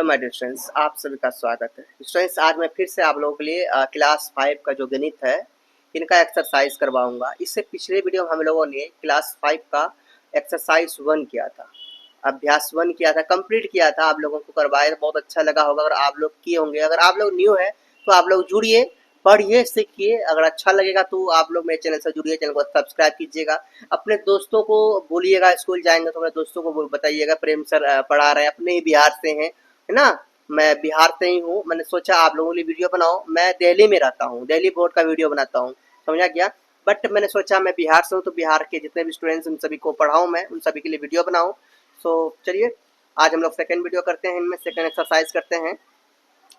My dear students, आप सभी का स्वागत है। स्टूडेंट्स, आज मैं फिर से आप लोगों के लिए क्लास 5 का जो गणित है इनका एक्सरसाइज करवाऊंगा। इससे पिछले वीडियो में हम लोगों ने क्लास 5 का एक्सरसाइज 1 किया था, अभ्यास 1 किया था, कंप्लीट किया था। आप लोगों को करवाया, बहुत अच्छा लगा होगा अगर आप लोग किए होंगे। अगर आप लोग न्यू है तो आप लोग जुड़िए, पढ़िए, सीखिए। अगर अच्छा लगेगा तो आप लोग मेरे चैनल से जुड़िए, चैनल को सब्सक्राइब कीजिएगा। अपने दोस्तों को बोलिएगा, स्कूल जाएंगे तो अपने दोस्तों को बताइएगा प्रेम सर पढ़ा रहे हैं, अपने ही बिहार से हैं, है ना। मैं बिहार से ही हूँ। मैंने सोचा आप लोगों के लिए वीडियो बनाऊं। मैं दिल्ली में रहता हूँ, दिल्ली बोर्ड का वीडियो बनाता हूँ, समझा क्या। बट मैंने सोचा मैं बिहार से हूँ तो बिहार के जितने भी स्टूडेंट्स उन सभी को पढ़ाऊँ, मैं उन सभी के लिए वीडियो बनाऊँ। सो चलिए आज हम लोग सेकेंड वीडियो करते हैं, इनमें सेकेंड एक्सरसाइज करते हैं।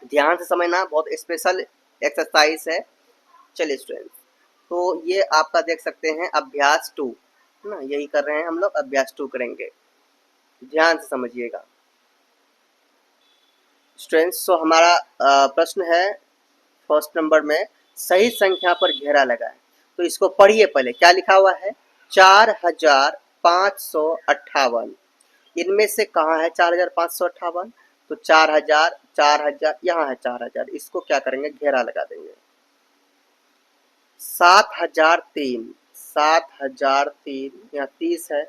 ध्यान से समझना, बहुत स्पेशल एक्सरसाइज है। चलिए स्टूडेंट, तो ये आपका देख सकते हैं अभ्यास 2 है ना, यही कर रहे हैं हम लोग, अभ्यास 2 करेंगे। ध्यान से समझिएगा स्टूडेंट्स। तो हमारा प्रश्न है फर्स्ट नंबर में, सही संख्या पर घेरा लगाएं। तो इसको पढ़िए पहले, क्या लिखा हुआ है, 4558। इनमें से कहाँ है 4558? तो 4000 4000 यहाँ है 4000, इसको क्या करेंगे, घेरा लगा देंगे। 7003 7003 यहाँ 30 है,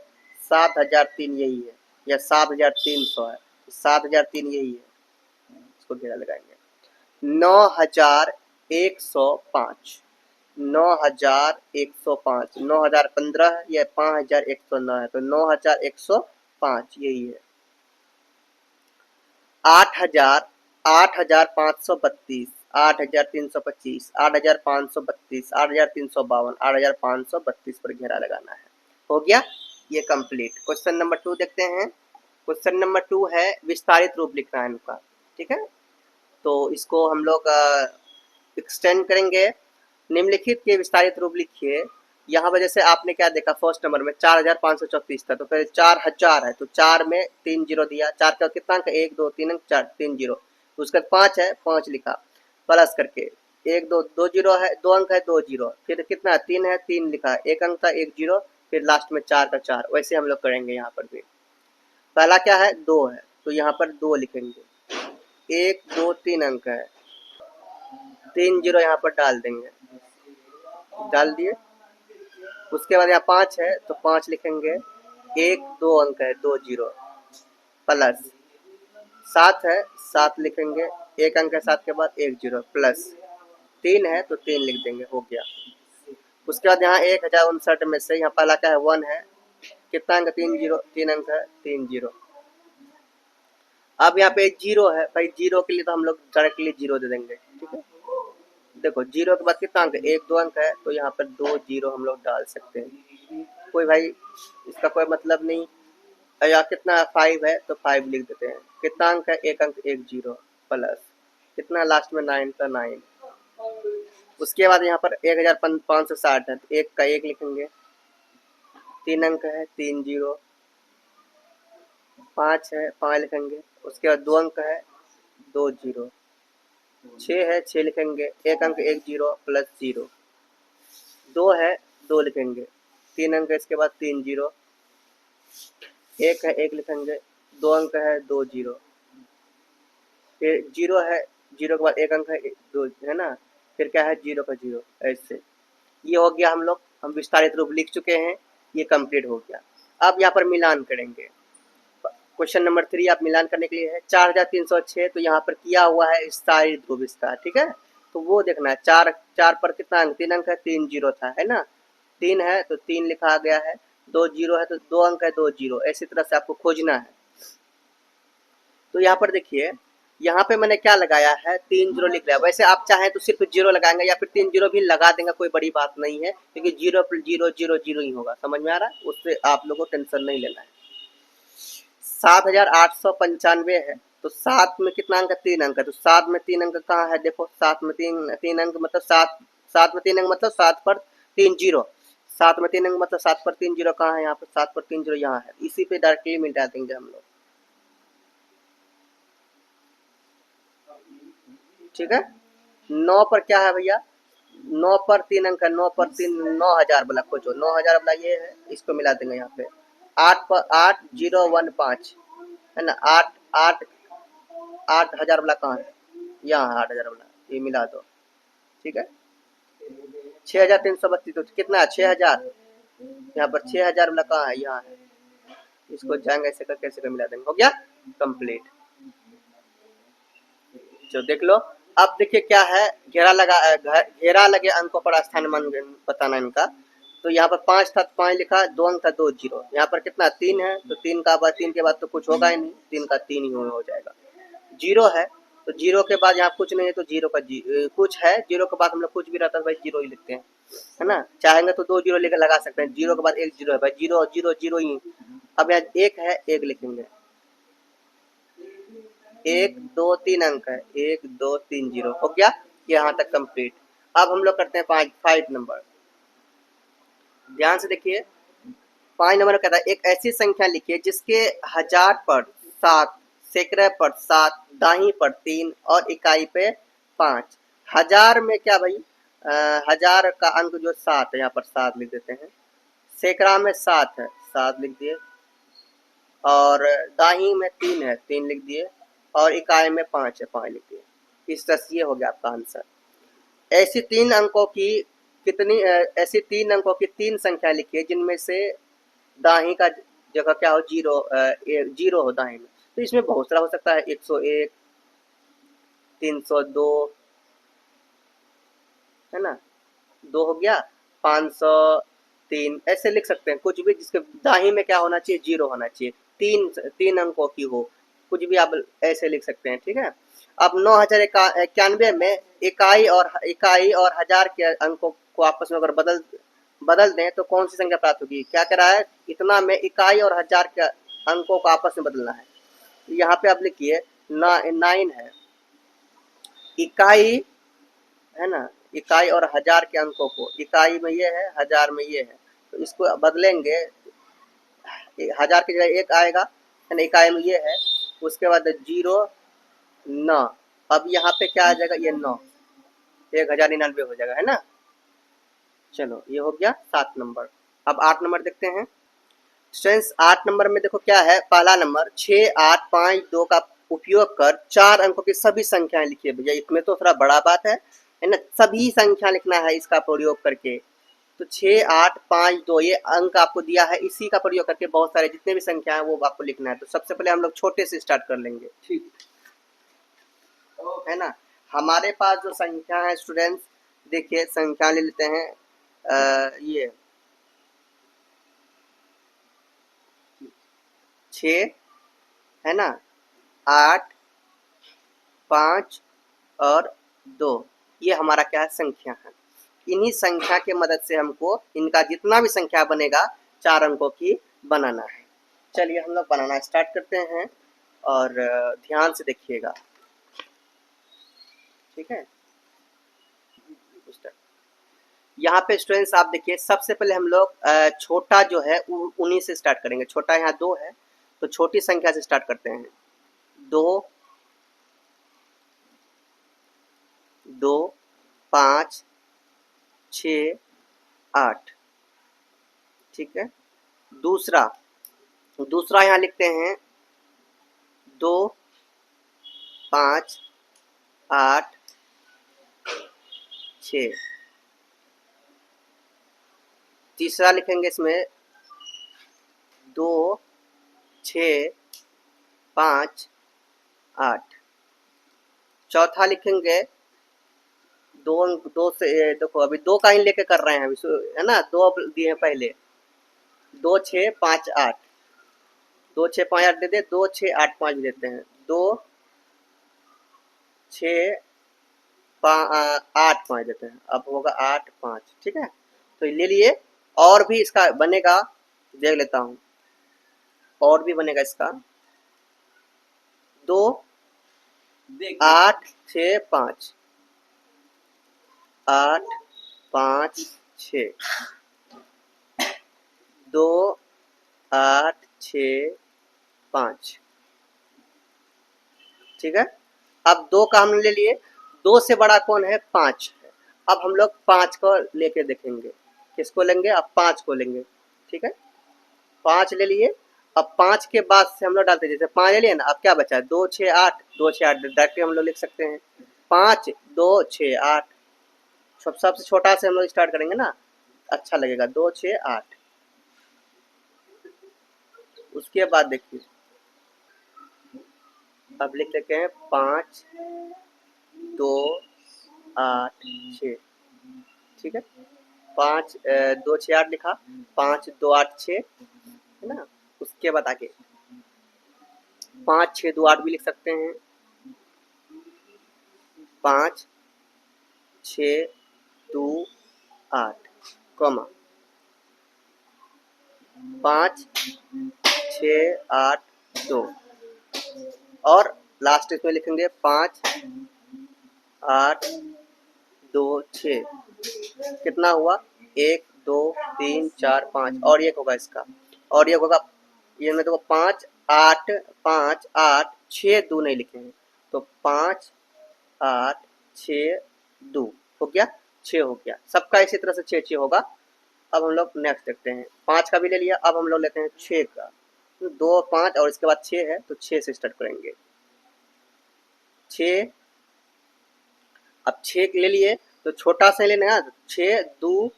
7003 यही है, या 7300 है, 7003 यही है, इसको घेरा लगाएंगे। 9105 9105 9015 है या 5109 है, तो 9105 यही है। 8000 8532 8325 8532 8352 8532 पर घेरा लगाना है। हो गया, ये कंप्लीट। क्वेश्चन नंबर 2 देखते हैं। क्वेश्चन नंबर 2 है विस्तारित रूप लिखना है इनका, ठीक है। तो इसको हम लोग एक्सटेंड करेंगे। निम्नलिखित के विस्तारित रूप लिखिए। यहाँ पर जैसे आपने क्या देखा, फर्स्ट नंबर में 4534 था, तो फिर 4000 है, तो 4 में 3 जीरो दिया। 4 का कितना अंक, 1 2 3 अंक, 4 3 जीरो। उसका 5 है, 5 लिखा प्लस करके, 1 2 2 जीरो है, 2 अंक है, 2 जीरो। फिर कितना 3 है, 3 लिखा, 1 अंक था, 1 जीरो, फिर लास्ट में 4 का 4। वैसे हम लोग करेंगे यहाँ पर भी। पहला क्या है, 2 है, तो यहाँ पर 2 लिखेंगे। 1 2 3 अंक है, 3 जीरो यहाँ पर डाल देंगे, डाल दिए। उसके बाद यहाँ 5 है तो 5 लिखेंगे। 1 2 अंक है, 2 जीरो, प्लस 7 है, 7 लिखेंगे। 1 अंक है 7 के बाद, 1 जीरो, प्लस 3 है तो 3 लिख देंगे, हो गया। उसके बाद यहाँ 1059 में से यहाँ पहला क्या है, 1 है, कितना अंक, 3 जीरो, 3 अंक है, 3 जीरो। अब यहाँ पे जीरो है भाई, जीरो के लिए तो हम लोग डायरेक्टली जीरो दे देंगे, ठीक है। देखो जीरो के बाद कितना अंक है, 1 2 अंक है, तो यहाँ पर 2 जीरो हम लोग डाल सकते हैं। कोई भाई इसका कोई मतलब नहीं, या कितना 5 है तो 5 लिख देते हैं। कितना अंक है, 1 अंक, 1 जीरो, प्लस कितना लास्ट में 9 का 9। उसके बाद यहाँ पर 1560 है, तो 1 का 1 लिखेंगे। 3 अंक है, 3 जीरो, 5 है, 5 लिखेंगे। उसके बाद 2 अंक है, 2 जीरो, 6 है, 6 लिखेंगे। 1 अंक 1 जीरो, प्लस जीरो। 2 है, 2 लिखेंगे। 3 अंक है, इसके बाद 3 जीरो। 1 है, 1 लिखेंगे। 2 अंक है, 2 जीरो, फिर जीरो है, जीरो के बाद 1 अंक है, 2 है ना, फिर क्या है, जीरो का जीरो। ऐसे ये हो गया, हम विस्तारित रूप लिख चुके हैं, ये कंप्लीट हो गया। अब यहाँ पर मिलान करेंगे। क्वेश्चन नंबर 3 आप मिलान करने के लिए है 4306, तो यहाँ पर किया हुआ है विस्तारित रूप इसका, ठीक है। तो वो देखना है, 4 पर कितना अंक, 3 अंक है, 3 जीरो था, है ना। 3 है तो 3 लिखा गया है, 2 जीरो है तो 2 अंक है, 2 जीरो। ऐसी तरह से आपको खोजना है। तो यहाँ पर देखिए, यहाँ पे मैंने क्या लगाया है, 3 जीरो लिख लिया। वैसे आप चाहें तो सिर्फ जीरो लगाएंगे या फिर 3 जीरो भी लगा देंगे, कोई बड़ी बात नहीं है, क्योंकि जीरो पर जीरो जीरो जीरो ही होगा, समझ में आ रहा है, उससे आप लोगों को टेंशन नहीं लेना है। 7895 है, तो 7 में कितना अंक है, 3 अंक है, तो 7 में 3 अंक कहाँ है, देखो 7 में 3 अंक मतलब 7 में 3 अंक मतलब 7 पर 3 जीरो। 7 में 3 अंक मतलब 7 पर 3 जीरो कहाँ है, यहाँ पर 7 पर 3 जीरो यहाँ है, इसी पे डायरेक्टली मिटा देंगे हम लोग, ठीक है। 9 पर क्या है भैया, 9 पर 3 अंक है, 9 पर 3 9000 वाला खोजो, 9000 वाला ये है, इसको मिला देंगे यहाँ पे। 8 पर 8015 है ना, 8 8 8,000 वाला कहाँ है, यहाँ 8,000 वाला, ये मिला दो, ठीक है। 6,332 तो कितना है 6,000, यहाँ पर 6,000 वाला कहाँ है, यहाँ है, इसको जाएंगे ऐसे कर कैसे कर मिला देंगे, हो गया कंप्लीट। जो देख लो, अब देखिए क्या है, घेरा लगे अंकों पर स्थान मान बताना इनका। तो यहाँ पर 5 था, 5 लिखा, 2 अंक था, 2 जीरो, यहाँ पर कितना 3 है, तो 3 का बाद 3 के बाद तो कुछ होगा ही नहीं, 3 का 3 ही हो जाएगा। जीरो है तो जीरो के बाद यहाँ कुछ नहीं है, तो जीरो का कुछ है, जीरो के बाद हम लोग कुछ भी रहता है भाई जीरो ही लिखते हैं, है ना। चाहेंगे तो 2 जीरो लेकर लगा सकते हैं, जीरो के बाद 1 जीरो है भाई, जीरो जीरो जीरो ही। अब यहाँ 1 है, 1 लिखेंगे, 1 2 3 अंक है, 1 2 3 जीरो, हो गया यहाँ तक कंप्लीट। अब हम लोग करते हैं 5 नंबर, ध्यान से देखिए। 5 नंबर कहता है एक ऐसी संख्या लिखिए जिसके हजार पर 7, सैकड़े पर 7, दाही पर 3 और इकाई पे 5। हजार में क्या भाई, हजार का अंक जो 7 है, यहाँ पर 7 लिख देते हैं। सैकड़ा में 7 है, 7 लिख दिए, और दाही में 3 है, 3 लिख दिए, और इकाई में 5 है, 5 लिख दिए। इस तरह से ये हो गया आपका आंसर। ऐसी 3 अंकों की ऐसी 3 अंकों की 3 संख्या लिखिए जिनमें से दाही का जगह क्या हो, जीरो हो दाही में। तो इसमें बहुत सारा हो सकता है, 101, 302, है ना, 2 हो गया, 503, ऐसे लिख सकते हैं कुछ भी जिसके दाही में क्या होना चाहिए, जीरो होना चाहिए, 3 अंकों की हो, कुछ भी आप ऐसे लिख सकते हैं, ठीक है। अब 9,091 में इकाई और हजार के अंकों को आपस में अगर बदल दें तो कौन सी संख्या प्राप्त होगी। क्या कह रहा है, इतना में इकाई और हजार के अंकों को आपस में बदलना है। यहाँ पे आप लिखिए 9 है, इकाई है ना, इकाई और हजार के अंकों को, इकाई में ये है, हजार में ये है, तो इसको बदलेंगे, हजार की जगह 1 आएगा, है ना, इकाई में ये है, उसके बाद 0 9, अब यहाँ पे क्या आ जाएगा, ये 9, 1099 हो जाएगा, है ना। चलो ये हो गया 7 नंबर। अब 8 नंबर देखते हैं स्टूडेंट्स। 8 नंबर में देखो क्या है, पहला नंबर 6 8 5 2 का उपयोग कर 4 अंकों की सभी संख्याएं लिखिए। भैया इसमें तो थोड़ा बड़ा बात है ना, सभी संख्या लिखना है इसका प्रयोग करके। तो 6 8 5 2 ये अंक आपको दिया है, इसी का प्रयोग करके बहुत सारे जितने भी संख्या है वो आपको लिखना है। तो सबसे पहले हम लोग छोटे से स्टार्ट कर लेंगे, ठीक है ना। हमारे पास जो संख्या है स्टूडेंट्स, देखिए संख्या ले लेते हैं, ये 6 है ना, 8 5 और 2, ये हमारा क्या है, संख्या है। इन्हीं संख्या के मदद से हमको इनका जितना भी संख्या बनेगा 4 अंकों की बनाना है। चलिए हम लोग बनाना स्टार्ट करते हैं और ध्यान से देखिएगा, ठीक है। यहाँ पे स्टूडेंट्स आप देखिए, सबसे पहले हम लोग छोटा जो है उन्हीं से स्टार्ट करेंगे। छोटा यहाँ 2 है, तो छोटी संख्या से स्टार्ट करते हैं। 2 2 5 6 8, ठीक है। दूसरा यहाँ लिखते हैं 2 5 8 6। तीसरा लिखेंगे इसमें 2 6 5 8। चौथा लिखेंगे 2 से, देखो अभी 2 का ही लेके कर रहे हैं अभी, है ना, 2 दिए हैं पहले, 2 6 5 8, 2 6 5 8 दे दे, 2 6 8 5 देते हैं, 2 6 8 5 देते हैं, अब होगा 8 5, ठीक है। तो ले लिए, और भी इसका बनेगा, देख लेता हूँ, और भी बनेगा इसका 2 8 6 5, 8 5 6, 2 8 6 5, ठीक है। अब 2 का हमने ले लिए, 2 से बड़ा कौन है, 5 है। अब हम लोग 5 को लेके देखेंगे, किसको लेंगे, अब 5 को लेंगे, ठीक है। 5 ले लिए, अब 5 के बाद से हम लोग डालते हैं, जैसे 5 ले लिए ना, अब क्या बचा है 2 6 8, 2 6 8 डायरेक्टली हम लोग लिख सकते हैं 5 2 6 8। सबसे छोटा से हम लोग स्टार्ट करेंगे ना, अच्छा लगेगा 2 6 8। उसके बाद देखिए अब लिख लेते हैं 5 2 8 6, ठीक है। 5 2 6 8 लिखा, 5 2 8 6 है ना। उसके बाद आगे 5 6 2 8 भी लिख सकते हैं, 5 6 2 8 कॉमा 5 6 8 2 और लास्ट इसमें लिखेंगे 5 8 2 6। कितना हुआ 1 2 3 4 5 और एक होगा इसका, और एक होगा ये में देखो 5 8 5 8 6 2 नहीं लिखेंगे तो 5 8 6 2 हो गया, 6 हो गया सबका इसी तरह से 6 6 होगा। अब हम लोग नेक्स्ट देखते हैं 5 का भी ले लिया, अब हम लोग लेते हैं 6 का, 2 5 और इसके बाद 6 है तो 6 से स्टार्ट करेंगे 6। अब 6 ले लिए तो छोटा से लेना है 6 2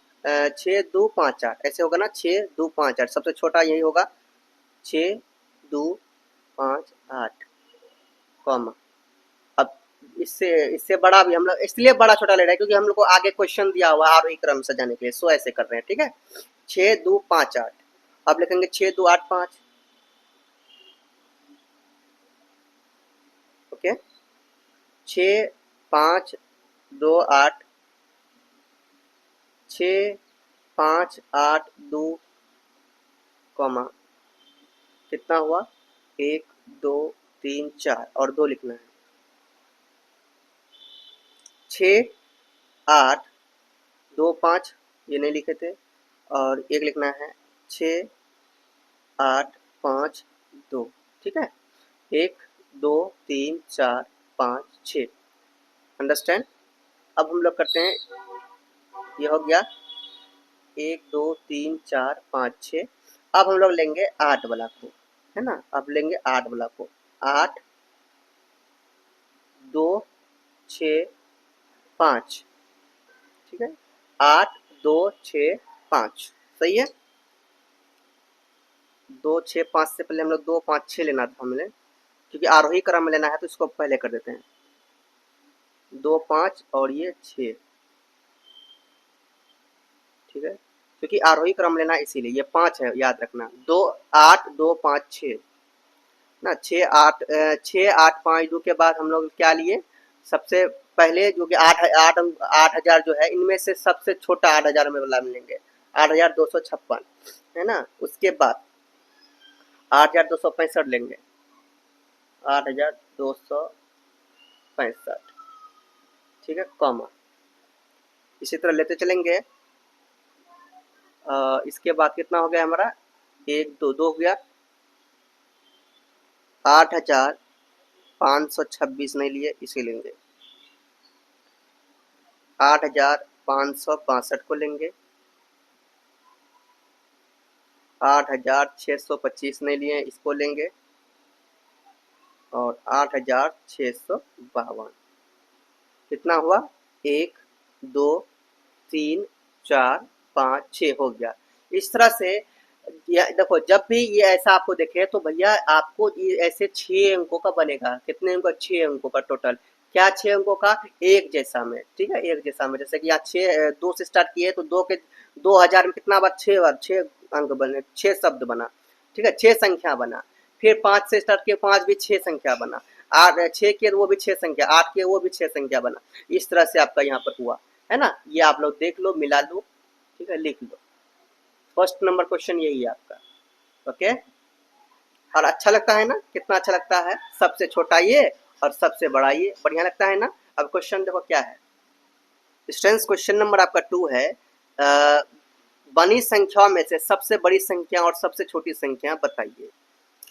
6 2 5 8 ऐसे होगा ना, 6 2 5 8 सबसे छोटा यही होगा 6 2 5 8 कॉमा। अब इससे इससे बड़ा भी हम लोग इसलिए बड़ा छोटा ले रहे हैं क्योंकि हम लोग को आगे क्वेश्चन दिया हुआ है आरोही क्रम से जाने के लिए, सो ऐसे कर रहे हैं, ठीक है। 6 2 5 8 अब लिखेंगे 6 2 8 5, ओके। 6 5 2 8 6 5 8 2 कॉमा कितना हुआ 1 2 3 4 और 2 लिखना है 6 8 2 5 ये नहीं लिखे थे और एक लिखना है 6 8 5 2, ठीक है। 1 2 3 4 5 6 अंडरस्टैंड। अब हम लोग करते हैं ये हो गया 1 2 3 4 5 6। अब हम लोग लेंगे 8 वाला को, है ना। अब लेंगे 8 वाला को 8 2 6 5, ठीक है। 8 2 6 5 सही है। 2 6 5 से पहले हम लोग 2 5 6 लेना था हमने, क्योंकि आरोही क्रम में लेना है तो इसको पहले कर देते हैं 2 5 और ये 6, ठीक है। क्योंकि आरोही क्रम लेना है इसीलिए ये 5 है, याद रखना 2 8 2 5 6 ना। 6 8 6 8 5 2 के बाद हम लोग क्या लिए सबसे पहले जो कि 8,000 जो है इनमें से सबसे छोटा 8,000 में वाला मिलेंगे 8,256 है ना। उसके बाद 8,265 लेंगे 8,265, ठीक है कॉमा। इसी तरह लेते चलेंगे इसके बाद कितना हो गया हमारा 1 2 2 हो गया 8,526 नहीं लिए इसे लेंगे 8,562 को लेंगे 8,625 नहीं लिए इसको लेंगे और 8,652 कितना हुआ 1 2 3 4 5 6 हो गया। इस तरह से देखो जब भी ये ऐसा आपको दिखे तो भैया आपको ये ऐसे 6 अंकों का बनेगा, कितने अंकों 6 अंकों का टोटल, क्या 6 अंकों का एक जैसा में, ठीक है एक जैसा में। जैसे कि यहाँ 6 2 से स्टार्ट किए तो 2 के 2000 में कितना बार 6 अंक बने, 6 शब्द बना, ठीक है 6 संख्या बना। फिर 5 से स्टार्ट किए 5 भी 6 संख्या बना, 8 6 किए वो भी 6 संख्या, 8 किए वो भी 6 संख्या बना। इस तरह से आपका यहाँ पर हुआ है ना। ये आप लोग देख लो मिला लो, ठीक है लिख लो। फर्स्ट नंबर क्वेश्चन यही है आपका, ओके। और अच्छा लगता है ना, कितना अच्छा लगता है, सबसे छोटा ये और सबसे बड़ा ये, बढ़िया लगता है ना। अब क्वेश्चन देखो क्या है, स्टूडेंट्स क्वेश्चन नंबर आपका 2 है बनी संख्याओं में से सबसे बड़ी संख्या और सबसे छोटी संख्या बताइए।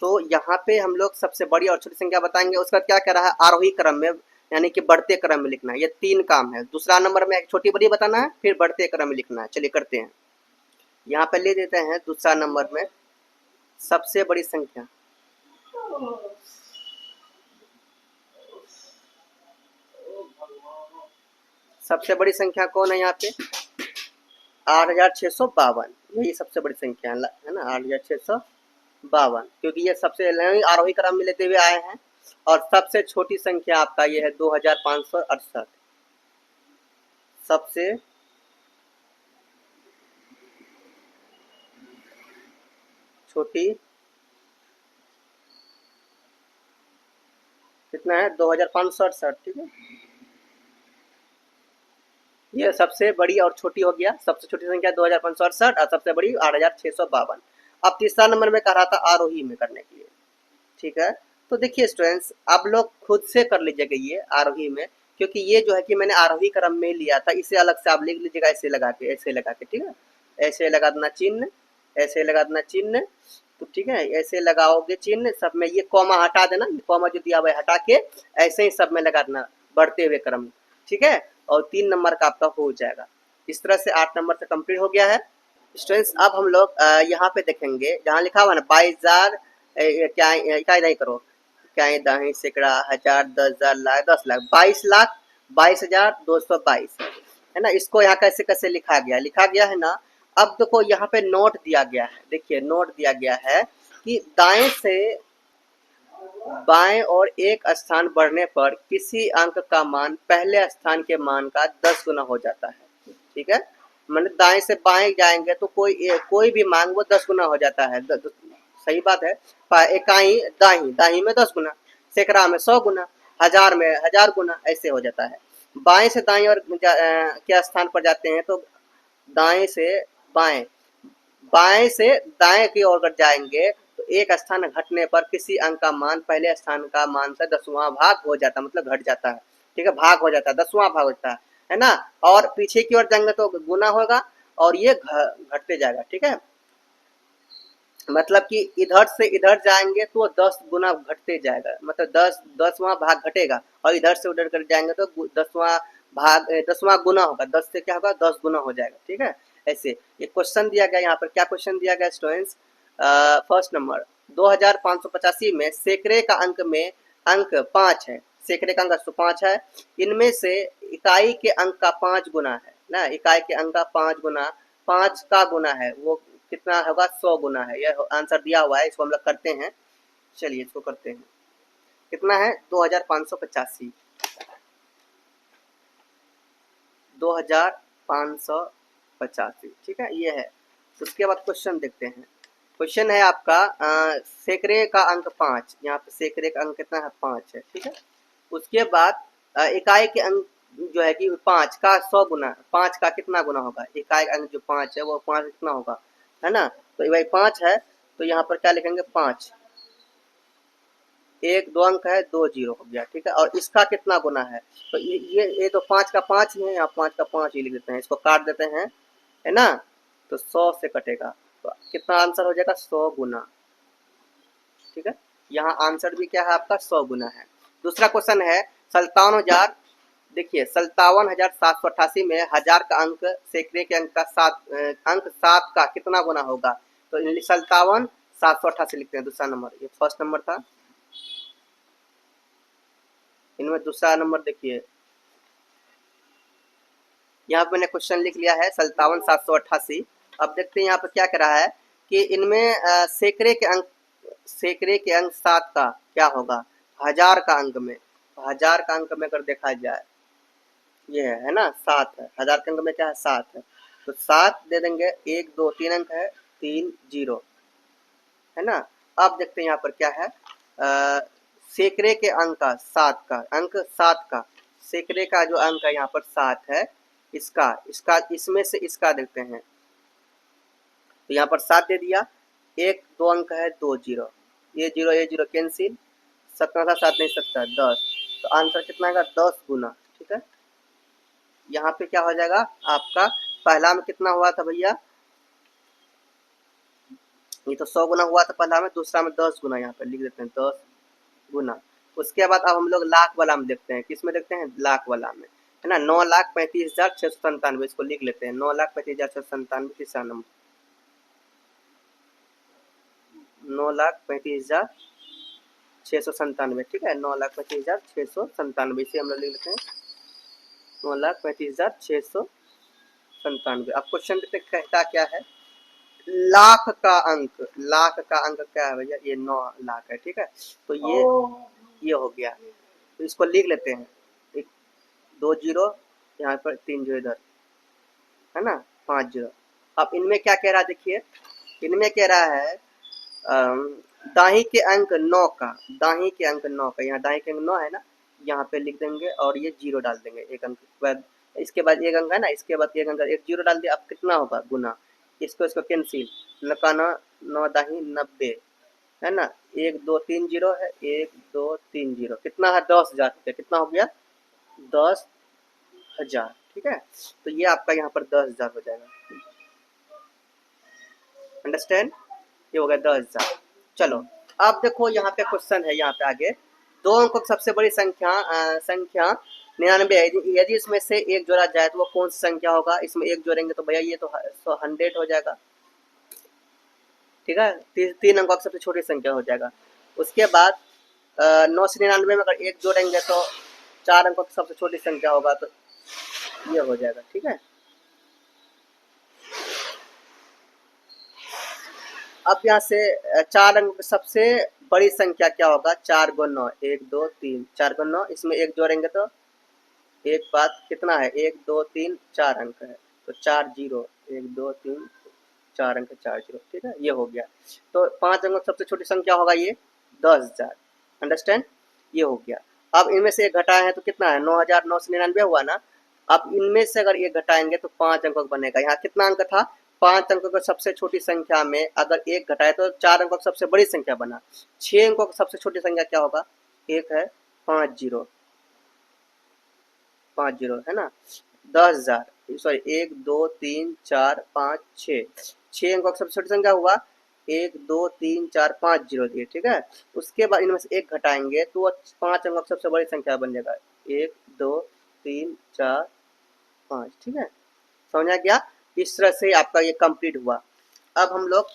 तो यहाँ पे हम लोग सबसे बड़ी और छोटी संख्या बताएंगे, उसका क्या कह रहा है आरोही क्रम में यानी कि बढ़ते क्रम में लिखना है, ये 3 काम है। दूसरा नंबर में एक छोटी बड़ी बताना है, फिर बढ़ते क्रम में लिखना है। चलिए करते हैं, यहाँ पे ले देते हैं दूसरा नंबर में सबसे बड़ी संख्या, सबसे बड़ी संख्या कौन है यहाँ पे? 8652, यही सबसे बड़ी संख्या है ना, 8652, क्योंकि ये सबसे आरोही क्रम में लेते हुए आए हैं। और सबसे छोटी संख्या आपका ये है 2568, सबसे छोटी कितना है? 2568, ठीक है। ये सबसे बड़ी और छोटी हो गया, सबसे छोटी संख्या 2568 और सबसे बड़ी 8652। अब तीसरा नंबर में कह रहा था आरोही में करने के लिए, ठीक है। तो देखिए स्टूडेंट्स, आप लोग खुद से कर लीजिएगा ये आरोही में, क्योंकि ये जो है कि मैंने आरोही क्रम में लिया था, इसे अलग से आप लिख लीजिएगा, ऐसे लगा के, ऐसे लगा के, ठीक है। ऐसे लगा देना चिन्ह, ऐसे लगा देना चिन्ह, तो ठीक है, ऐसे लगाओगे चिन्ह सब में, ये कॉमा हटा देना, कॉमा जो दिया हुआ है हटा के ऐसे ही सब में लगा देना बढ़ते हुए क्रम, ठीक है। और 3 नंबर का आपका हो जाएगा। इस तरह से 8 नंबर से कंप्लीट हो गया है। स्टूडेंट्स अब हम लोग यहाँ पे देखेंगे जहाँ लिखा हुआ ना 22,000, क्या क्या नहीं करो, क्या दाही सैकड़ा हजार 10,000 लाख 10 लाख 22,22,222 है ना। इसको यहाँ कैसे कैसे लिखा गया है ना। अब देखो यहाँ पे नोट दिया गया है, देखिए नोट दिया गया है कि दाएं से बाएं और एक स्थान बढ़ने पर किसी अंक का मान पहले स्थान के मान का 10 गुना हो जाता है, ठीक है। मतलब दाएं से बाएं जाएंगे तो कोई भी मान वो 10 गुना हो जाता है, सही बात है। इकाई दाही, दाही में 10 गुना, सैकड़ा में 100 गुना, हजार में 1000 गुना, ऐसे हो जाता है। बाएं से दाएं और के स्थान पर जाते हैं तो दाएं से बाएं, बाएं से दाएं की ओर अगर जाएंगे तो एक स्थान घटने पर किसी अंक का मान पहले स्थान का मान से 10वां भाग हो जाता है, मतलब घट जाता है, ठीक है, भाग हो जाता है, 10वां भाग होता है ना। और पीछे की ओर जाएंगे तो गुना होगा और ये घटते जाएगा, ठीक है। मतलब कि इधर से इधर जाएंगे तो 10 गुना घटते जाएगा, मतलब 10वां भाग घटेगा, और इधर से उधर कर जाएंगे तो 10वां गुना होगा, 10 से क्या होगा 10 गुना हो जाएगा, ठीक है। ऐसे ये क्वेश्चन दिया गया, यहाँ पर क्या क्वेश्चन दिया गया स्टूडेंट्स, फर्स्ट नंबर 2585 में सैकड़े का अंक 5 है, सैकड़े का अंक 105 है, इनमें से इकाई के अंक का 5 गुना है ना, इकाई के अंक का 5 गुना, 5 का गुना है वो कितना होगा 100 गुना है, यह आंसर दिया हुआ है, इसको हम लोग करते हैं। चलिए इसको करते हैं, कितना है 2585, 2585, ठीक है, ये है। उसके बाद क्वेश्चन देखते हैं, क्वेश्चन है आपका सैकड़े का अंक 5, यहाँ पे सैकड़े का अंक कितना है 5 है, ठीक है। उसके बाद इकाई के अंक जो है कि 5 का 100 गुना, 5 का कितना गुना होगा, इकाई अंक जो 5 है वो 5 कितना होगा, है ना। तो भाई 5 है तो यहाँ पर क्या लिखेंगे 5, एक 2 अंक है 2 जीरो हो गया, ठीक है। और इसका कितना गुना है, तो ये तो 5 का 5 ही है, यहाँ 5 का 5 ही लिख देते हैं, इसको काट देते हैं, है ना। तो 100 से कटेगा तो कितना आंसर हो जाएगा 100 गुना, ठीक है। यहाँ आंसर भी क्या है आपका 100 गुना है। दूसरा क्वेश्चन है 57,000, देखिए 57,788 में हजार का अंक सैकड़े के अंक का 7 का कितना गुना होगा, तो 57,788 लिखते हैं दूसरा नंबर, ये फर्स्ट नंबर था, इनमें दूसरा नंबर देखिए, यहाँ पे मैंने क्वेश्चन लिख लिया है 57,788। अब देखते हैं यहाँ पर क्या कर रहा है कि इनमें सैकड़े के अंक 7 का क्या होगा हजार का अंक में, हजार का अंक में अगर देखा जाए ये है ना 7 है, हजार के अंक में क्या है 7 है, तो 7 दे देंगे, 1 2 3 अंक है 3 0, है ना। अब देखते हैं यहाँ पर क्या है सैकड़े के अंक का 7 का सैकड़े का जो अंक है यहाँ पर 7 है, इसका इसका इसमें से इसका देखते हैं, तो यहाँ पर 7 दे दिया, 1 2 अंक है 2 जीरो, ये जीरो कैंसिल, 17 था 7 नहीं 17 10, तो आंसर कितना आएगा 10 गुना, ठीक है। यहाँ पे क्या हो जाएगा आपका, पहला में कितना हुआ था भैया, ये तो 100 गुना हुआ था पहला में, दूसरा में 10 गुना, यहाँ पे लिख देते हैं 10 गुना। उसके बाद अब हम लोग लाख वाला में देखते हैं, किस में देखते हैं लाख वाला में, है ना। 9,35,697, इसको लिख लेते हैं 9,35,697, तीसरा नंबर 9,35,697, ठीक है, 9,35,697 इसे हम लोग लिख लेते हैं 9,35,697। अब क्वेश्चन कहता क्या है, लाख का अंक क्या है भैया, ये 9 लाख है, ठीक है। तो ये हो गया, तो इसको लिख लेते हैं, एक 2 जीरो यहाँ पर, 3 जीरो इधर, है ना, 5 जीरो। अब इनमें क्या कह रहा है देखिए, इनमें कह रहा है दाही के अंक 9 का, दाही के अंक 9 का, यहाँ दाही के अंक 9 है ना, यहाँ पे लिख देंगे और ये जीरो डाल देंगे, एक अंक बाद, इसके बाद एक अंक है ना, इसके बाद एक अंक, एक जीरो डाल दिया। अब कितना होगा गुना, इसको कैंसिल, नकाना 9 दाही 90, है ना, 1 2 3 जीरो है, 1 2 3 जीरो, कितना है 10,000 रुपये, कितना हो गया 10,000, ठीक है। तो ये आपका यहाँ पर 10,000 हो जाएगा, अंडरस्टैंड, ये हो गया 10,000। चलो अब देखो यहाँ पे क्वेश्चन है, यहाँ पे आगे 2 अंकों की सबसे बड़ी संख्या संख्या 99 है, यदि इसमें से एक जोड़ा जाए तो वो कौन सी संख्या होगा, इसमें एक जोड़ेंगे तो भैया ये तो 100 हो जाएगा, ठीक है, 3 अंकों की सबसे छोटी संख्या हो जाएगा। उसके बाद 9 से 99 में अगर एक जोड़ेंगे तो 4 अंकों की सबसे छोटी संख्या होगा, तो ये हो जाएगा, ठीक है। अब यहाँ से 4 अंक की सबसे बड़ी संख्या क्या होगा, 4 × 9, 1 2 3, 4 × 9, इसमें एक जोड़ेंगे तो एक बात कितना है, 1 2 3 4 अंक है, तो 4 जीरो, 1 2 3 4 अंक, 4 जीरो, ठीक है, ये हो गया। तो 5 अंकों की सबसे छोटी संख्या होगा ये 10,000, अंडरस्टैंड, ये हो गया। अब इनमें से एक घटाए हैं तो कितना है, 9,999 हुआ ना। अब इनमें से अगर ये घटाएंगे तो 5 अंकों का बनेगा, यहाँ कितना अंक था, 5 अंकों की सबसे छोटी संख्या में अगर एक घटाए तो 4 अंकों की सबसे बड़ी संख्या बना। 6 अंकों की सबसे छोटी संख्या क्या होगा, एक है 5 जीरो, 5 जीरो है ना, 10,000, सॉरी 1 2 3 4 5 6, 6 अंकों की सबसे छोटी संख्या हुआ 1 2 3 4 5 जीरो दिए, ठीक है। उसके बाद इनमें से एक घटाएंगे तो 5 अंकों की सबसे बड़ी संख्या बन जाएगा, 1 2 3 4 5, ठीक है, समझा गया। इस तरह से आपका ये कंप्लीट हुआ। अब हम लोग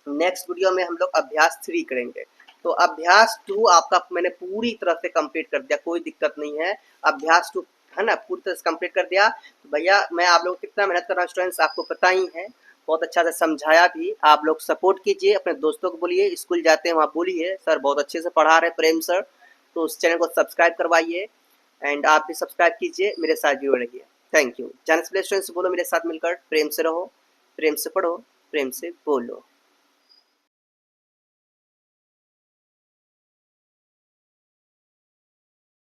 नेक्स्ट वीडियो में हम लोग अभ्यास 3 करेंगे। तो अभ्यास 2 आपका मैंने पूरी तरह से कंप्लीट कर दिया, कोई दिक्कत नहीं है। अभ्यास 2 है ना, पूरी तरह से कंप्लीट कर दिया। भैया मैं आप लोग कितना मेहनत कर रहा हूँ स्टूडेंट्स, आपको पता ही है, बहुत अच्छा से समझाया भी। आप लोग सपोर्ट कीजिए, अपने दोस्तों को बोलिए, स्कूल जाते हैं वहाँ बोलिए सर बहुत अच्छे से पढ़ा रहे प्रेम सर, तो उस चैनल को सब्सक्राइब करवाइए एंड आप भी सब्सक्राइब कीजिए, मेरे साथ जुड़े रहिए। Thank you. Chinese play students बोलो मेरे साथ मिलकर, प्रेम से रहो, प्रेम से पढ़ो, प्रेम से बोलो।